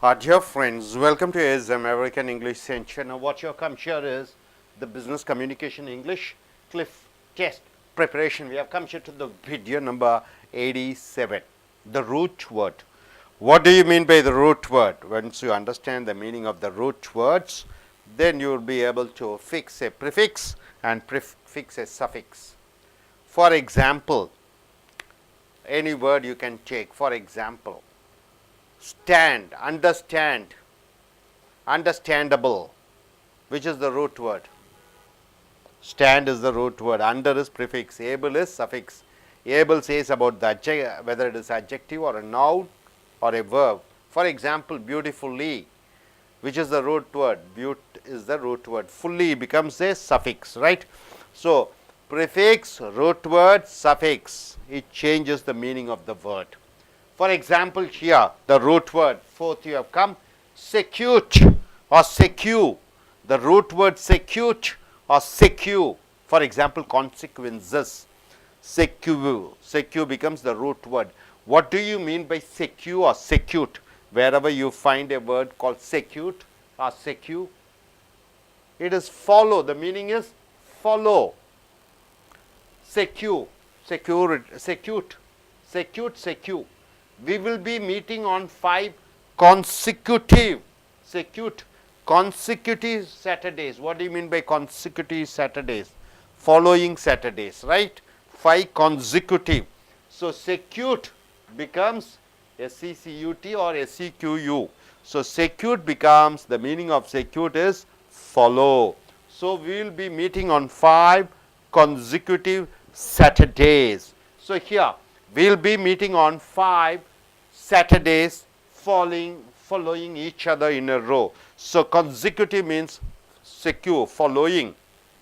Dear friends, welcome to ASM American English Center. Now what you come here is the Business Communication English Cliff Test Preparation. We have come here to the video number 87, the root word. What do you mean by the root word? Once you understand the meaning of the root words, then you will be able to fix a prefix and prefix a suffix. For example, any word you can take. For example, stand, understand, understandable. Which is the root word? Stand is the root word. Under is prefix. Able is suffix. Able says about the whether it is adjective or a noun or a verb. For example, beautifully. Which is the root word? Beaut is the root word. Fully becomes a suffix, right? So, prefix, root word, suffix. It changes the meaning of the word. For example, here the root word, fourth you have come, secute or secure. The root word secute or secure. For example, consequences. Secure. Secure becomes the root word. What do you mean by secure or secute? Wherever you find a word called secute or secure, it is follow. The meaning is follow. Secure, secure, secute, secute, secure. We will be meeting on 5 consecutive Saturdays. What do you mean by consecutive Saturdays? Following Saturdays, right? 5 consecutive. So, secute becomes S-E-C-U-T or S-E-Q-U. So, secute becomes, the meaning of secute is follow. So, we will be meeting on 5 consecutive Saturdays. So, here we will be meeting on 5 Saturdays following each other in a row. So, consecutive means secure, following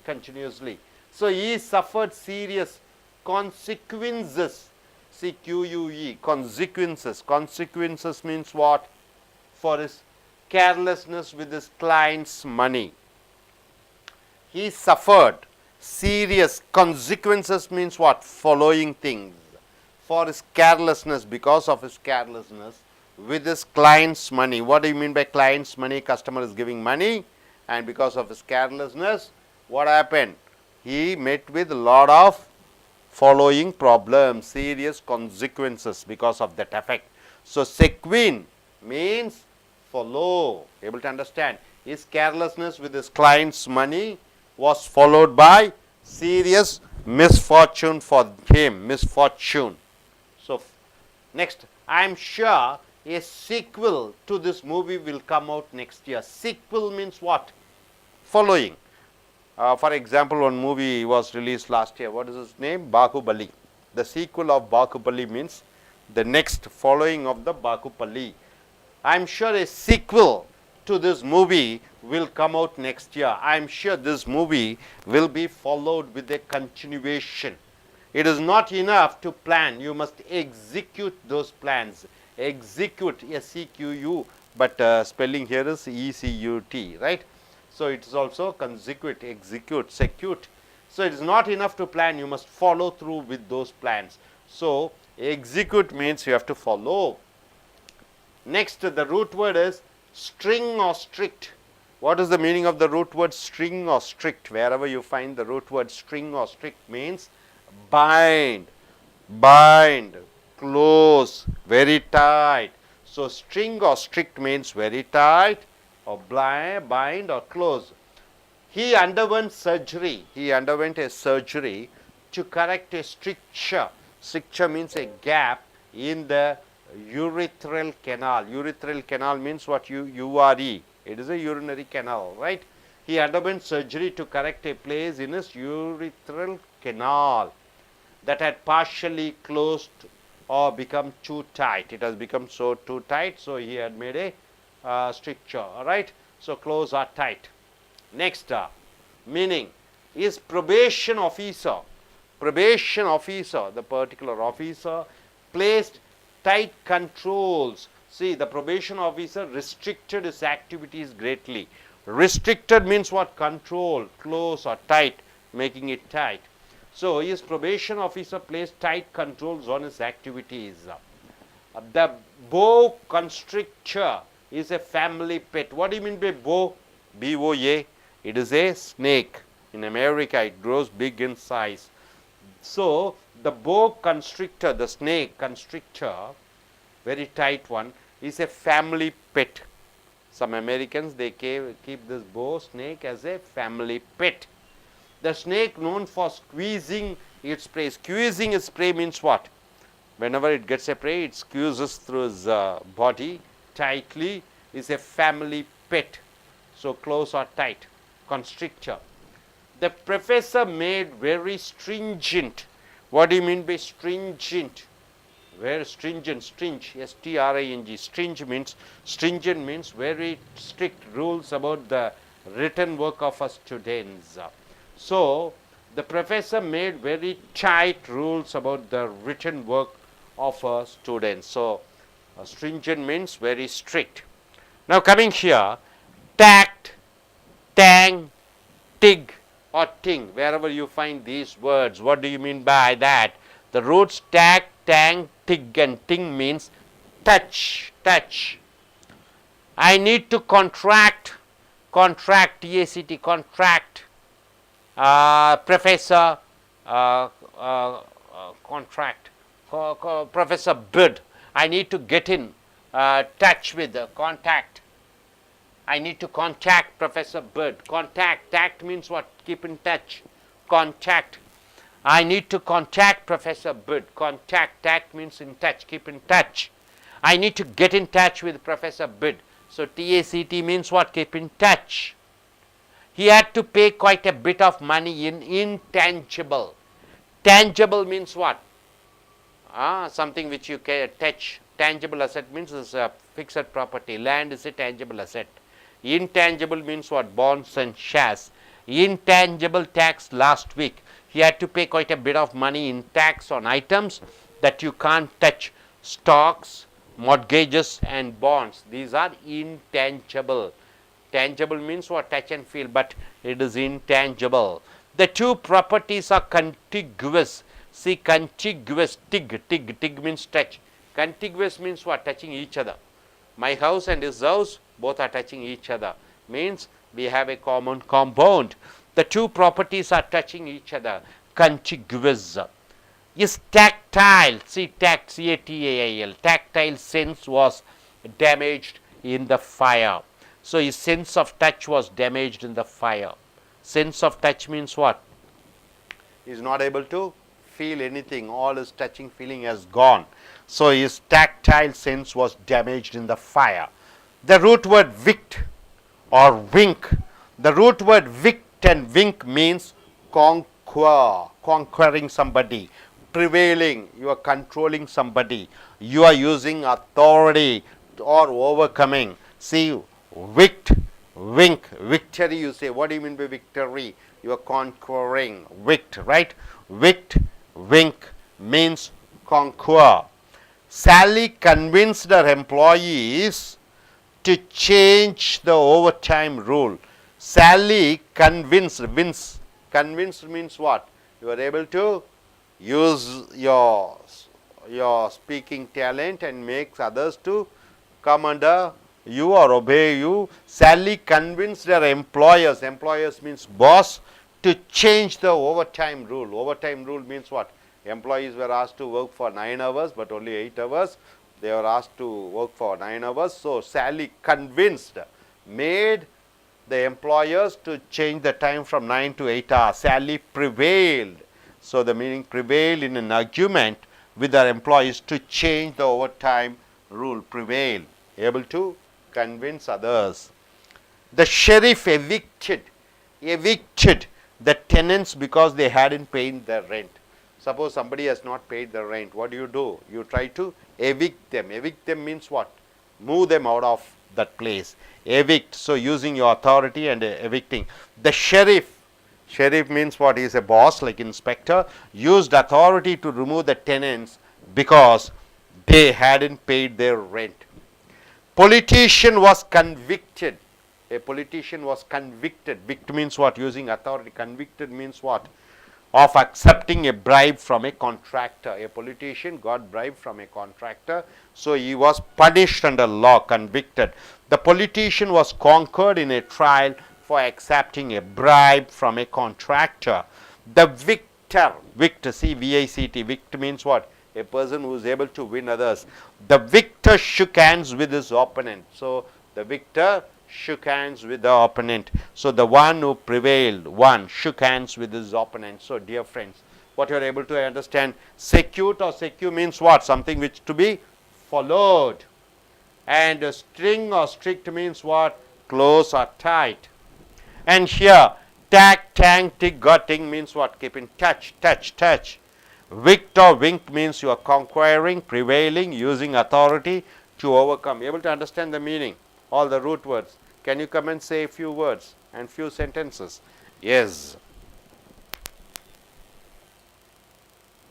continuously. So, he suffered serious consequences, C-Q-U-E, consequences. Consequences means what? For his carelessness with his client's money. He suffered serious consequences means what? Following things. For his carelessness, because of his carelessness with his client's money. What do you mean by client's money? Customer is giving money, and because of his carelessness, what happened? He met with a lot of following problems, serious consequences because of that effect. So, sequin means follow. Able to understand? His carelessness with his client's money was followed by serious misfortune for him. Misfortune. So, next, I am sure a sequel to this movie will come out next year. Sequel means what? Following. For example, one movie was released last year. What is its name? Bahubali. The sequel of Bahubali means the next following of the Bahubali. I am sure a sequel to this movie will come out next year. I am sure this movie will be followed with a continuation. It is not enough to plan, you must execute those plans. Execute, S-E-Q-U, but spelling here is E-C-U-T, right? So, it is also consecutive, execute, secute. So, it is not enough to plan, you must follow through with those plans. So, execute means you have to follow. Next, the root word is string or strict. What is the meaning of the root word string or strict? Wherever you find the root word string or strict means bind, bind, close, very tight. So, string or strict means very tight or bind or close. He underwent surgery. He underwent a surgery to correct a stricture. Stricture means a gap in the urethral canal. Urethral canal means what? U-R-E. It is a urinary canal, right? He underwent surgery to correct a place in his urethral canal that had partially closed or become too tight. It has become so too tight, so he had made a stricture, all right? So, close or tight. Next, meaning is probation officer. Probation officer, the particular officer, placed tight controls. See, the probation officer restricted his activities greatly. Restricted means what? Control, close or tight, making it tight. So, his probation officer placed tight controls on his activities. The boa constrictor is a family pet. What do you mean by boa? B-O-A. It is a snake. In America, it grows big in size. So, the boa constrictor, the snake constrictor, very tight one, is a family pet. Some Americans, they keep this boa snake as a family pet. The snake known for squeezing its prey. Squeezing its prey means what? Whenever it gets a prey, it squeezes through its body tightly, is a family pet. So, close or tight, constrictor. The professor made very stringent. What do you mean by stringent? Very stringent, S-T-R-I-N-G. Stringent means very strict rules about the written work of our students. So, the professor made very tight rules about the written work of our students. So, stringent means very strict. Now, coming here, tact, tang, tig or ting, wherever you find these words, what do you mean by that? The roots tact, tang, tig and ting means touch, touch. I need to contract, T-A-C-T, contract. Professor, contract, Professor bid. I need to get in touch with, contact. I need to contact Professor Bird. Contact, tact means what? Keep in touch. Contact. I need to contact Professor Bird. Contact, tact means in touch, keep in touch. I need to get in touch with Professor Bird. So, T-A-C-T means what? Keep in touch. He had to pay quite a bit of money in intangible. Tangible means what? Something which you can touch. Tangible asset means is a fixed property. Land is a tangible asset. Intangible means what? Bonds and shares. Intangible tax last week. He had to pay quite a bit of money in tax on items that you can't touch. Stocks, mortgages and bonds. These are intangible. Tangible means what? Touch and feel, but it is intangible. The two properties are contiguous. See, contiguous, tig means touch. Contiguous means what? Touching each other. My house and his house, both are touching each other. Means we have a common compound. The two properties are touching each other. Contiguous. Is tactile. See, tact, C-A-T-A-I-L. Tactile sense was damaged in the fire. So, his sense of touch was damaged in the fire. Sense of touch means what? He is not able to feel anything. All his touching feeling has gone. So, his tactile sense was damaged in the fire. The root word vict or wink. The root word vict and wink means conquer, conquering somebody, prevailing, you are controlling somebody, you are using authority or overcoming. See, vict, wink, victory you say. What do you mean by victory? You are conquering, vict, right? Vict, wink means conquer. Sally convinced her employees to change the overtime rule. Sally convinced, convinced means what? You are able to use your speaking talent and makes others to come under you or obey you. Sally convinced her employers, employers means boss, to change the overtime rule. Overtime rule means what? Employees were asked to work for 9 hours, but only 8 hours. They were asked to work for 9 hours. So, Sally convinced, made the employers to change the time from 9 to 8 hours. Sally prevailed. So, the meaning prevailed in an argument with her employees to change the overtime rule. Prevail, able to convince others. The sheriff evicted the tenants because they hadn't paid their rent. Suppose somebody has not paid the rent. What do? You try to evict them. Evict them means what? Move them out of that place. Evict. So, using your authority and evicting. The sheriff means what? He is a boss like inspector. Used authority to remove the tenants because they hadn't paid their rent. Politician was convicted. A politician was convicted. Vict means what? Using authority. Convicted means what? of accepting a bribe from a contractor. A politician got bribe from a contractor, so he was punished under law, convicted. The politician was conquered in a trial for accepting a bribe from a contractor. The victor, C-V-I-C-T, victor means what? A person who is able to win others. The victor shook hands with his opponent. So the victor shook hands with the opponent. So the one who prevailed, shook hands with his opponent. So dear friends, what you are able to understand, secute or secure means what? Something which to be followed. And string or strict means what? Close or tight. And here, tag, tang, tick, got, ting means what? Keep in touch, touch. Wicked or winked means you are conquering, prevailing, using authority to overcome. Able to understand the meaning? All the root words. Can you come and say a few words and few sentences? Yes.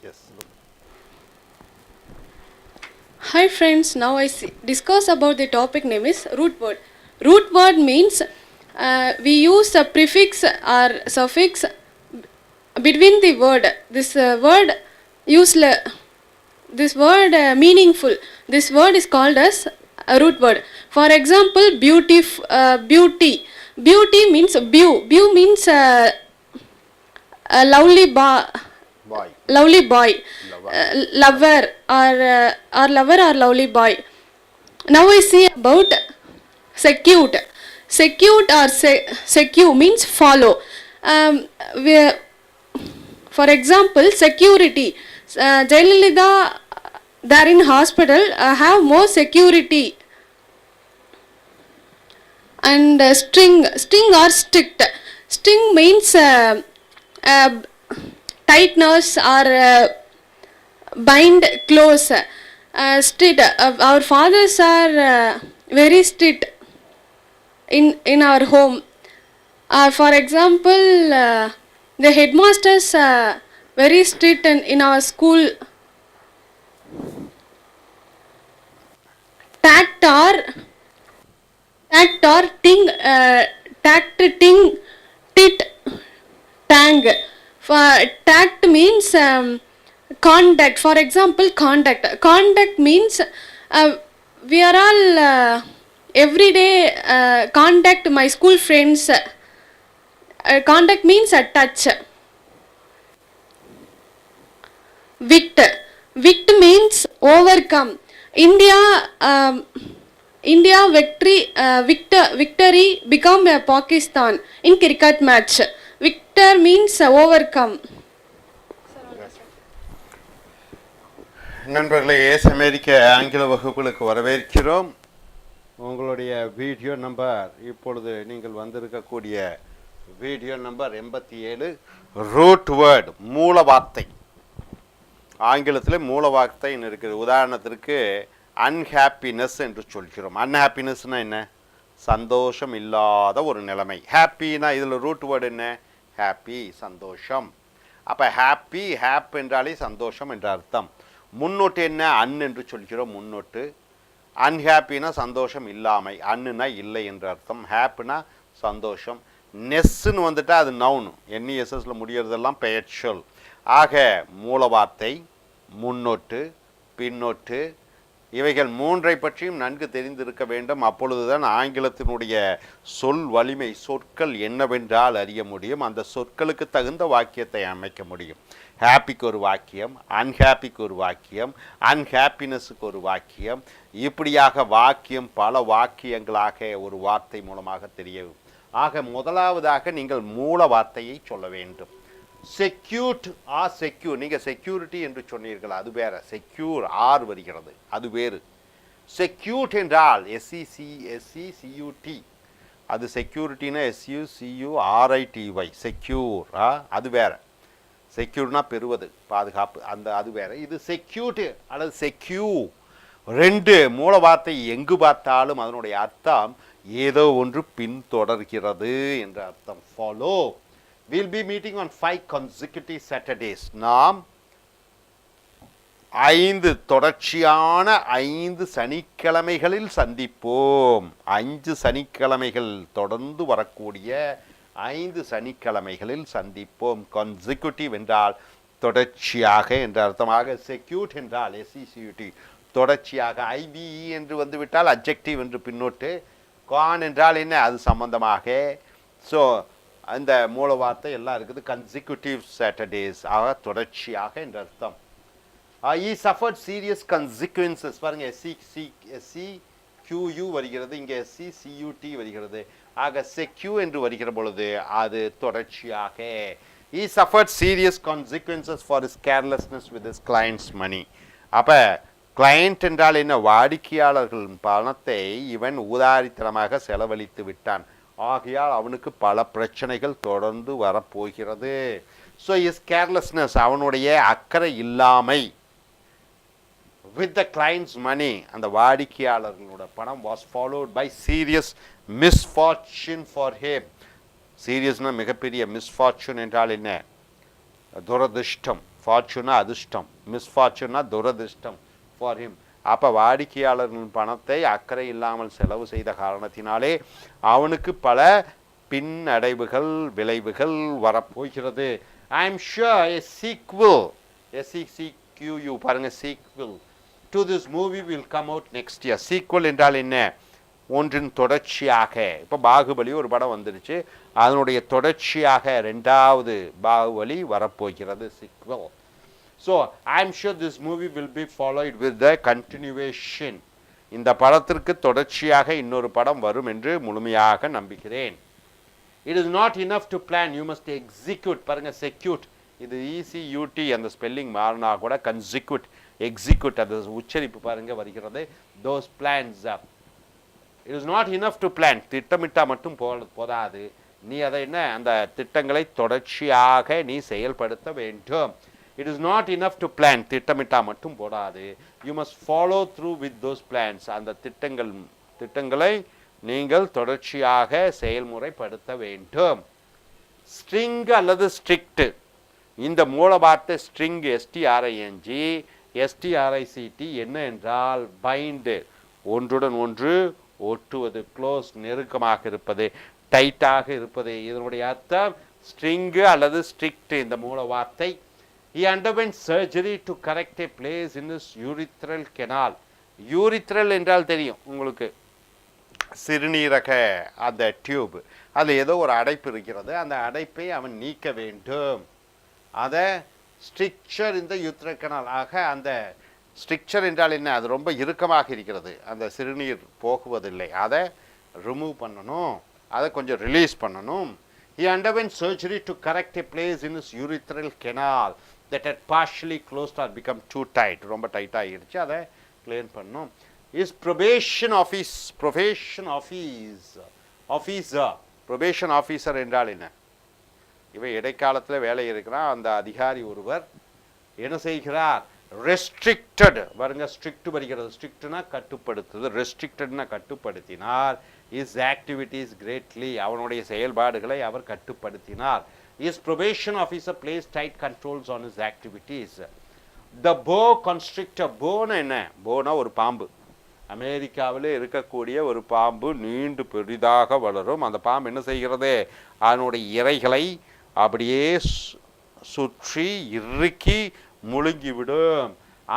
Yes. Hi friends, now I discuss about the topic name is root word. Root word means we use a prefix or suffix between the word. This word meaningful. This word is called as a root word. For example, beauty. Beauty means beau. Beau means a lovely boy. Lover or lovely boy. Now I see about secute. Secute or secure means follow. For example, security. Jayalalitha, they are in hospital, have more security. And string or strict. String means tightness or bind close. Strict. Our fathers are very strict in our home. For example, the headmasters are very strict in our school. Tact or ting, tact, ting, tit, tang. Tact means conduct. For example, conduct. Conduct means we are all every day contact my school friends. Conduct means a touch. Wicked. Wicked means overcome. India victory become Pakistan in cricket match. Victor means overcome. நண்பர்களே, ace அமெரிக்க ஆங்கில வகுப்புகளுக்கு வரவேற்கிறோம். உங்களுடைய video number இப்பொழுது நீங்கள் வந்திருக்கக்கூடிய video number 87, root word, மூல வார்த்தை. ஆங்கிலத்தில் மூல வார்த்தைன்னு இருக்குது. உதாரணத்திற்கு அன்ஹாப்பினஸ் என்று சொல்கிறோம். அன்ஹாப்பினஸ்னால் என்ன? சந்தோஷம் இல்லாத ஒரு நிலைமை. ஹாப்பினா இதில் ரூட் வேர்டு என்ன? ஹாப்பி, சந்தோஷம். அப்போ ஹாப்பி, ஹாப் என்றாலே சந்தோஷம் என்ற அர்த்தம். முன்னோட்டு என்ன? அன் என்று சொல்கிறோம். முன்னோட்டு. அன்ஹாப்பினா சந்தோஷம் இல்லாமை, அன்னுனா இல்லை என்ற அர்த்தம். ஹாப்பினா சந்தோஷம். நெஸ்ஸுன்னு வந்துட்டால் அது நவுனு, என்இஎஸ்எஸில் முடியறதெல்லாம் பெயர் சொல். ஆக மூல வார்த்தை, முன்னோட்டு, பின்னோட்டு, இவைகள் மூன்றை பற்றியும் நன்கு தெரிந்திருக்க வேண்டும். அப்பொழுதுதான் ஆங்கிலத்தினுடைய சொல் வலிமை, சொற்கள் என்னவென்றால் அறிய முடியும். அந்த சொற்களுக்கு தகுந்த வாக்கியத்தை அமைக்க முடியும். ஹாப்பிக்கு ஒரு வாக்கியம், அன்ஹாப்பிக்கு ஒரு வாக்கியம், அன்ஹாப்பினஸுக்கு ஒரு வாக்கியம், இப்படியாக வாக்கியம் பல வாக்கியங்களாக ஒரு வார்த்தை மூலமாக தெரியும். ஆக முதலாவதாக நீங்கள் மூல வார்த்தையை சொல்ல வேண்டும். செக்யூட் ஆர் செக்யூர். நீங்கள் செக்யூரிட்டி என்று சொன்னீர்கள், அது வேற. செக்யூர் ஆர் வருகிறது, அது வேறு. செக்யூட் என்றால் SECUT, அது செக்யூரிட்டினா SUCURITY, செக்யூர், அது வேற. செக்யூர்னா பெறுவது, பாதுகாப்பு, அது வேற. இது செக்யூட் அல்லது செக்யூ, ரெண்டு மூல வார்த்தை எங்கு பார்த்தாலும் அதனுடைய அர்த்தம் ஏதோ ஒன்று பின்தொடர்கிறது என்ற அர்த்தம். Follow. We'll be meeting on 5 consecutive Saturdays. நாம் 5 தொடர்ச்சியான 5 சனிக்கிழமைகளில் சந்திப்போம். 5 சனிக்கிழமைகள் தொடர்ந்து வரக்கூடிய 5 சனிக்கிழமைகளில் சந்திப்போம். consecutive என்றால் தொடர்ச்சியாக என்ற அர்த்தமாக, செக்யூட் என்றால் SECUT தொடர்ச்சியாக, IBE என்று வந்துவிட்டால் அட்ஜெக்டிவ் என்று பின்னோட்டு, கான் என்றால் என்ன, அது சம்பந்தமாக. ஸோ அந்த மூல வார்த்தை எல்லாம் இருக்குது. consecutive Saturdays ஆக தொடர்ச்சியாக என்ற அர்த்தம். he suffered serious consequences. பாருங்க, SECU வருகிறது, இங்கே SECUT வருகிறது. ஆக செக்யூ என்று வருகிற பொழுது அது தொடர்ச்சியாக. he suffered serious consequences for his carelessness with his client's money. அப்போ கிளையண்ட் என்றால் என்ன, வாடிக்கையாளர்களின் பணத்தை இவன் ஊதாரித்தனமாக செலவழித்து விட்டான். ஆகையால் அவனுக்கு பல பிரச்சனைகள் தொடர்ந்து வரப்போகிறது. ஸோ இஸ் கேர்லெஸ்னஸ், அவனுடைய அக்கறை இல்லாமை, with the client's money, அந்த வாடிக்கையாளர்களோட பணம், was followed by serious misfortune for him. சீரியஸ்னா மிகப்பெரிய, மிஸ்ஃபார்ச்சூன் என்றால் என்ன, துரதிர்ஷ்டம், ஃபார்ச்சூனா அதிர்ஷ்டம், மிஸ்ஃபார்ச்சூனா துரதிர்ஷ்டம் ஃபார் ஹிம். அப்போ வாடிக்கையாளர்களின் பணத்தை அக்கறை இல்லாமல் செலவு செய்த காரணத்தினாலே அவனுக்கு பல பின்னடைவுகள், விளைவுகள் வரப்போகிறது. I am sure a sequel, SECQU பாருங்க, sequel to this movie will come out next year. sequel என்றால் என்ன, ஒன்றின் தொடர்ச்சியாக. இப்போ பாகுபலி ஒரு படம் வந்துருச்சு, அதனுடைய தொடர்ச்சியாக 2வது பாகுபலி வரப்போகிறது, sequel. So I am sure this movie will be followed with the continuation. இந்த படத்திற்கு தொடர்ச்சியாக இன்னொரு படம் வரும் என்று முழுமையாக நம்புகிறேன். It is not enough to plan, you must execute. பாருங்க, செக்யூட், இது ECUT, அந்த ஸ்பெல்லிங் மாறினா கூட consecutive, execute, அது உச்சரிப்பு பாருங்க வருகிறது. those plans, it is not enough to plan, திட்டமிட்டா மட்டும் போதாது, நீ அதை என்ன, அந்த திட்டங்களை தொடர்ச்சியாக நீ செயல்படுத்த வேண்டும். It is not enough to plan, திட்டமிட்டா மட்டும் போடாது, you must follow through with those plans, அந்த திட்டங்களை நீங்கள் தொடர்ச்சியாக செயல்முறைப்படுத்த வேண்டும். ஸ்ட்ரிங் அல்லது ஸ்ட்ரிக்ட், இந்த மூல வார்த்தை ஸ்ட்ரிங், STRING, என்ன என்றால் பைண்ட், ஒன்றுடன் ஒன்று ஒட்டுவது, க்ளோஸ், நெருக்கமாக இருப்பது, டைட்டாக இருப்பது, இதனுடைய அர்த்தம் ஸ்ட்ரிங் அல்லது ஸ்ட்ரிக்ட் இந்த மூல வார்த்தை. He underwent surgery to correct a place in his urethral canal. urethral என்றால் தெரியும் உங்களுக்கு, சிறுநீரக அந்த டியூப், அதில் ஏதோ ஒரு அடைப்பு இருக்கிறது, அந்த அடைப்பை அவன் நீக்க வேண்டும். அதை ஸ்ட்ரிக்சர் இந்த யூத்ரல் கனால் ஆக, அந்த ஸ்ட்ரிக்சர் என்றால் என்ன, அது ரொம்ப இறுக்கமாக இருக்கிறது, அந்த சிறுநீர் போகுவதில்லை, அதை ரிமூவ் பண்ணணும், அதை கொஞ்சம் ரிலீஸ் பண்ணணும். He underwent surgery to correct a place in his urethral canal that had partially closed or become too tight, ரொம்ப டைட் ஆகிடுச்சு, அதை கிளீன் பண்ணணும். His probation officer என்றால் என்ன, இவன் இடைக்காலத்தில் வேலை இருக்கிறான், அந்த அதிகாரி ஒருவர் என்ன செய்கிறார், ரெஸ்ட்ரிக்டட், பாருங்க ஸ்ட்ரிக்ட் வருகிறது, ஸ்ட்ரிக்ட்னா கட்டுப்படுத்துது, ரெஸ்ட்ரிக்டட்னா கட்டுப்படுத்தினார். his activities greatly, அவனுடைய செயல்பாடுகளை அவர் கட்டுப்படுத்தினார். his probation officer placed tight controls on his activities. the boa constrictor, போனா என்ன, போனா ஒரு பாம்பு, அமெரிக்காவில் இருக்கக்கூடிய ஒரு பாம்பு, நீண்டு பெரிதாக வளரும். அந்த பாம்பு என்ன செய்கிறது, அதனுடைய இரைகளை அப்படியே சுற்றி இறுக்கி முழுங்கிவிடும்.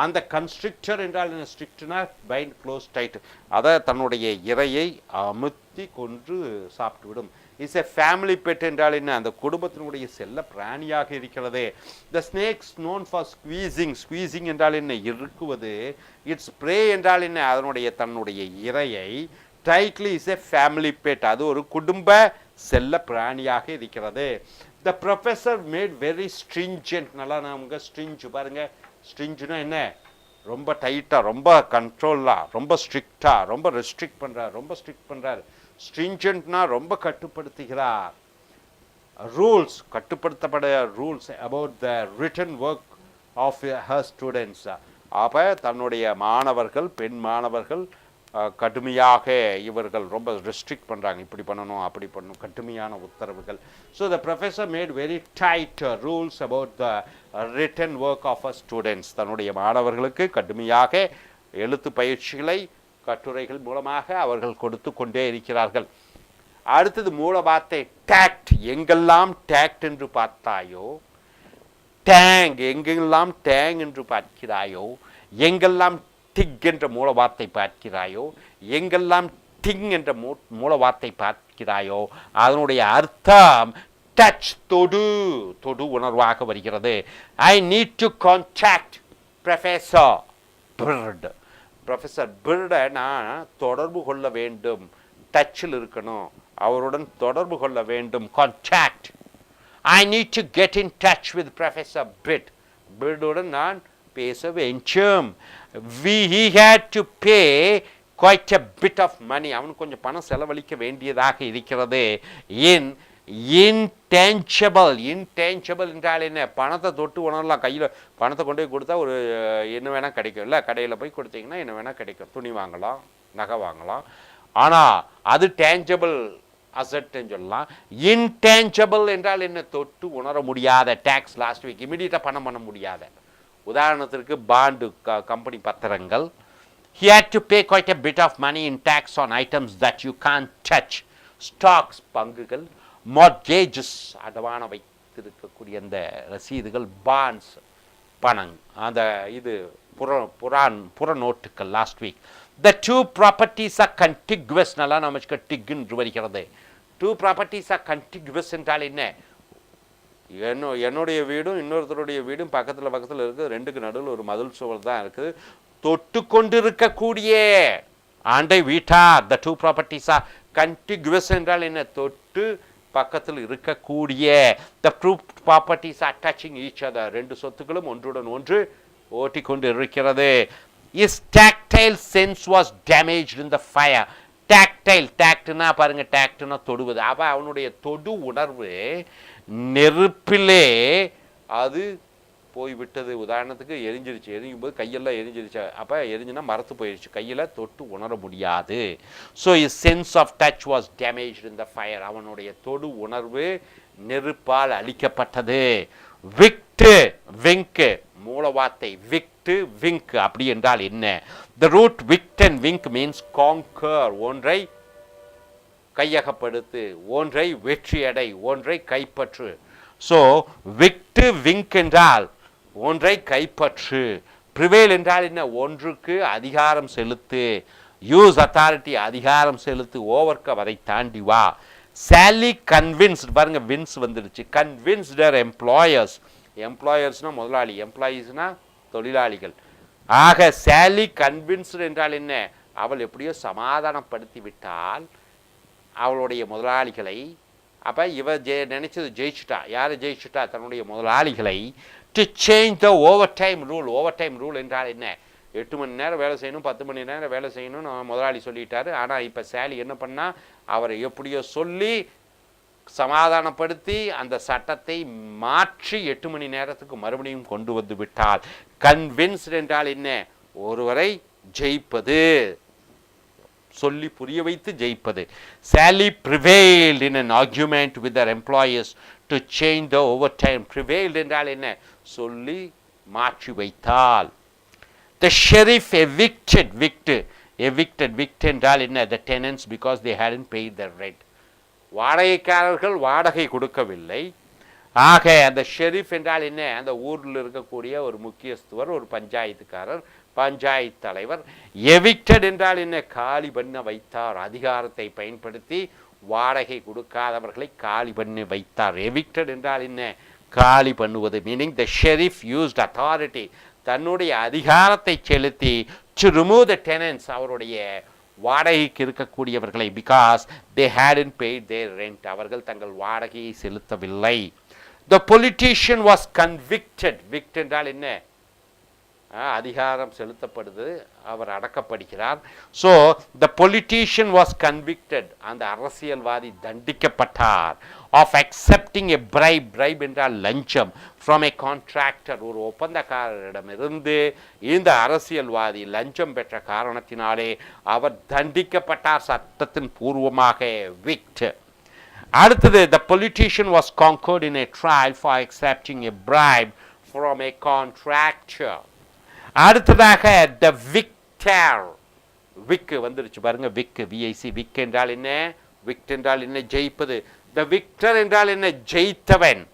அந்த கன்ஸ்ட்ரிக்டர் என்றால் என்ன, ஸ்ட்ரிக்ட்னா பைண்ட், க்ளோஸ், டைட், அதை தன்னுடைய இரையை அமுத்தி கொன்று சாப்பிட்டுவிடும். இஸ் எ ஃபேமிலி பெட் என்றால் என்ன, அந்த குடும்பத்தினுடைய செல்ல பிராணியாக இருக்கிறது. The snakes known for squeezing என்றால் என்ன, இறுக்குவது. இட்ஸ் ப்ரே என்றால் என்ன, தன்னுடைய இரையை tightly. Is a family pet, அது ஒரு குடும்ப செல்ல பிராணியாக இருக்கிறது. The professor made very stringent, நல்லா நமக்கு ஸ்ட்ரிஞ்சு பாருங்க, ஸ்ட்ரிஞ்சுனா என்ன, ரொம்ப டைட்டாக, ரொம்ப கண்ட்ரோலாக, ரொம்ப ஸ்ட்ரிக்டாக, ரொம்ப ரெஸ்ட்ரிக்ட் பண்ணுறார். ஸ்ட்ரிஞ்சன்ட்னா ரொம்ப கட்டுப்படுத்துகிறார். ரூல்ஸ், கட்டுப்படுத்தப்பட rules about the written work of her students. அப்போ தன்னுடைய மாணவர்கள், பெண் மாணவர்கள் கடுமையாக இவர்கள் ரொம்ப ரெஸ்ட்ரிக்ட் பண்ணுறாங்க, இப்படி பண்ணணும் அப்படி பண்ணணும், கடுமையான உத்தரவுகள். So the professor made very tight rules about the written work of a students. தன்னுடைய மாணவர்களுக்கு கடுமையாக எழுத்து பயிற்சிகளை கட்டுரைகள் மூலமாக அவர்கள் கொடுத்து கொண்டே இருக்கிறார்கள். அடுத்தது மூல வார்த்தை tact, எங்கெல்லாம் tact என்று பார்த்தாயோ, tang, எங்கெல்லாம் tang என்று பார்க்கிறாயோ, எங்கெல்லாம் tig என்ற மூல வார்த்தை பார்க்கிறாயோ, எங்கெல்லாம் ting என்ற மூல வார்த்தை பார்க்கிறாயோ, அதனுடைய அர்த்தம் டச், தொடு, தொடு உணர்வாக வருகிறது. I need to contact professor Bird. Professor பிர்டை நான் தொடர்பு கொள்ள வேண்டும், டச்சில் இருக்கணும், அவருடன் தொடர்பு கொள்ள வேண்டும், contact. I need to get in touch with professor Bird. பிர்டுடன் நான் பேச வேண்டும். he had to pay quite a bit of money. அவனுக்கு கொஞ்சம் பணம் செலவழிக்க வேண்டியதாக இருக்கிறது. intangible என்றால் என்ன? பணத்தை தொட்டு உணரலாம். கையில் பணத்தை கொண்டு போய் கொடுத்தா ஒரு என்ன வேணால் கிடைக்கும். இல்லை, கடையில் போய் கொடுத்தீங்கன்னா என்ன வேணால் கிடைக்கும். துணி வாங்கலாம், நகை வாங்கலாம். ஆனால் அது டேஞ்சபிள் அசட்ன்னு சொல்லலாம். இன்டேஞ்சபிள் என்றால் என்ன? தொட்டு உணர முடியாத. டேக்ஸ் லாஸ்ட் வீக் இமீடியட்டாக பணம் பண்ண முடியாத. உதாரணத்திற்கு பாண்டு, கம்பெனி பத்திரங்கள். he had to pay quite a bit of money in tax on items that you can't touch. stocks, பங்குகள். mortgages, அடமான வைத்திருக்கக்கூடிய அந்த ரசீதுகள். bonds, பணம். அந்த இது புறநோட்டுகள் last week. the two properties are contiguous. நல்லா நமக்கு டிக் என்று வருகிறது. two properties are contiguous என்றால் என்ன? என்னுடைய வீடும் இன்னொருத்தருடைய வீடும் பக்கத்தில் பக்கத்தில் இருக்குது. ரெண்டுக்கு நடுவில் ஒரு மதில் சுவர் தான் இருக்குது. தொட்டு கொண்டிருக்கக்கூடிய ஆண்டை வீட்டா. the two properties are contiguous என்றால் என்ன? தொட்டு பக்கத்தில் இருக்கக்கூடிய. the two properties are touching each other. ரெண்டு சொத்துக்களும் ஒன்றுடன் ஒன்று ஓட்டிக்கொண்டு இருக்கிறது. his tactile sense was damaged in the fire. tactile, tactனா பாருங்க, tactனா தொடுவது. அப்போ அவனுடைய தொடு உணர்வு நெருப்பிலே அது போய்விட்டது. உதாரணத்துக்கு எரிஞ்சிருச்சு, எரியும் போது கையெல்லாம் எரிஞ்சிருச்சு. அப்போ எரிஞ்சுன்னா மரத்து போயிடுச்சு, கையில் தொட்டு உணர முடியாது. So his sense of touch was damaged in the fire. அவனுடைய தொடு உணர்வு நெருப்பால் அழிக்கப்பட்டது. விக்டு, விங்க், மூல வார்த்தை விக்டு, விங்க். அப்படி என்றால் என்ன? the root vict and wink means conquer. ஒன்றை கையகப்படுத்து, ஒன்றை வெற்றியடை, ஒன்றை கைப்பற்று. ஸோ விக்டு, விங்க் என்றால் ஒன்றை கைப்பற்று. ப்ரிவேல் என்றால் என்ன? ஒன்றுக்கு அதிகாரம் செலுத்து. யூஸ் அத்தாரிட்டி, அதிகாரம் செலுத்து. ஓவர்கம், அதை தாண்டி வா. சாலி கன்வின்ஸ்ட், பாருங்க வின்ஸ் வந்துடுச்சு. கன்வின்ஸ்டர் எம்ப்ளாயர்ஸ். எம்ப்ளாயர்ஸ்னா முதலாளி, எம்ப்ளாயீஸ்னா தொழிலாளிகள். ஆக சாலி கன்வின்ஸ்ட் என்றால் என்ன? அவள் எப்படியோ சமாதானப்படுத்தி விட்டால் அவளுடைய முதலாளிகளை. அப்போ இவ நினைச்சது ஜெயிச்சுட்டா. யார் ஜெயிச்சுட்டா? தன்னுடைய முதலாளிகளை. To change the overtime rule. Overtime rule என்றால் என்ன? 8 மணி நேரம் வேலை செய்யணும், 10 மணி நேரம் வேலை செய்யணும்னு முதலாளி சொல்லிட்டாரு. ஆனால் இப்போ சாலி என்ன பண்ணா? அவரை எப்படியோ சொல்லி சமாதானப்படுத்தி அந்த சட்டத்தை மாற்றி 8 மணி நேரத்துக்கு மறுபடியும் கொண்டு வந்து விட்டால். கன்வின்ஸ்ட் என்றால் என்ன? ஒருவரை ஜெயிப்பது, சொல்லி புரிய வைத்து ஜெயிப்பது. சாலி prevailed in an argument with their employers to change the overtime. prevailed என்றால் என்ன? சொல்லி மாற்றி வைத்தால். the sheriff evicted, evicted என்றால் என்ன? the tenants because they hadn't paid their rent. வாடகைக்காரர்கள் வாடகை கொடுக்கவில்லை. ஆக அந்த ஷெரீஃப் என்றால் என்ன? அந்த ஊரில் இருக்கக்கூடிய ஒரு முக்கியஸ்துவர், ஒரு பஞ்சாயத்துக்காரர், பஞ்சாயத்து தலைவர். எவிக்டட் என்றால் என்ன? காலி பண்ண வைத்தார். அதிகாரத்தை பயன்படுத்தி வாடகை கொடுக்காதவர்களை காலி பண்ணி வைத்தார். எவிக்டட் என்றால் என்ன? காலி பண்ணுவது. Meaning the sheriff used authority, தன்னுடைய அதிகாரத்தை செலுத்தி டு ரிமூவ் த டெனன்ட்ஸ், அவருடைய வாடகைக்கு இருக்கக்கூடியவர்களை. Because they hadn't paid their rent, அவர்கள் தங்கள் வாடகையை செலுத்தவில்லை. The politician was convicted. விக்ட் என்றால் என்ன? அதிகாரம் செலுத்தப்படுது, அவர் அடக்கப்படுகிறார். So the politician was convicted, அந்த அரசியல்வாதி தண்டிக்கப்பட்டார். Of accepting a bribe, bribe என்றால் லஞ்சம். ஃப்ரம் எ கான்ட்ராக்டர், ஒரு ஒப்பந்தக்காரரிடமிருந்து இந்த அரசியல்வாதி லஞ்சம் பெற்ற காரணத்தினாலே அவர் தண்டிக்கப்பட்டார், சட்டத்தின் பூர்வமாக. விக்ட். அடுத்தது, the politician was convicted in a trial for accepting a bribe from a contractor. அடுத்ததாக த விக்டர். விக் வந்துருச்சு பாருங்க, விக், விஐசி. விக் என்றால் என்ன? விக்ட் என்றால் என்ன? ஜெயிப்பது. த விக்டர் என்றால் என்ன? ஜெயித்தவன்.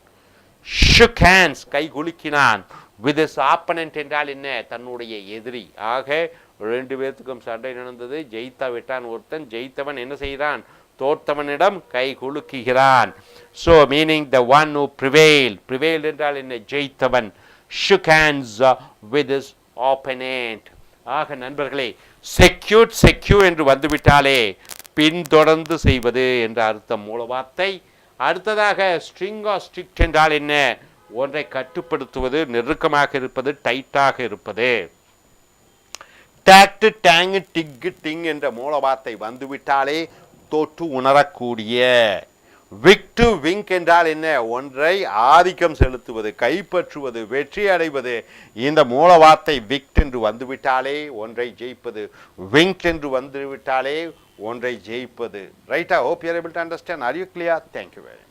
shook hands guy குலுக்கினான். with his opponent என்றால் என்ன? தன்னுடைய எதிரி. ஆக ரெண்டு பேர்த்துக்கும் சண்டை நடந்தது. ஜெயித்தா விட்டான் ஒருத்தன். ஜெயித்தவன் என்ன செய்கிறான்? தோற்றவனிடம் கை குலுக்குகிறான். so meaning the one who prevailed என்றால் என்ன? ஜெயித்தவன். shook hands with his opponent. ஆக நண்பர்களே, secure என்று வந்துவிட்டாலே பின்தொடர்ந்து செய்வது என்ற அர்த்தம் மூல வார்த்தை. அடுத்ததாக ஸ்ட்ரிங் ஆர் ஸ்ட்ரிக்ட் என்றால் என்ன? ஒன்றை கட்டுப்படுத்துவது, நெருக்கமாக இருப்பது, டைட்டாக இருப்பது. டாக்ட், டேங், டிக், டிங் என்ற மூல வார்த்தை வந்துவிட்டாலே தொட்டு உணரக்கூடிய. விக்டு, விங்க் என்றால் என்ன? ஒன்றை ஆதிக்கம் செலுத்துவது, கைப்பற்றுவது, வெற்றி அடைவது. இந்த மூல வார்த்தை விக்ட் என்று வந்துவிட்டாலே ஒன்றை ஜெயிப்பது, விங்க் என்று வந்துவிட்டாலே ஒன்றை ஜெயிப்பது. ரைட்டா? hope you are able to understand. Are you clear? Thank you very much.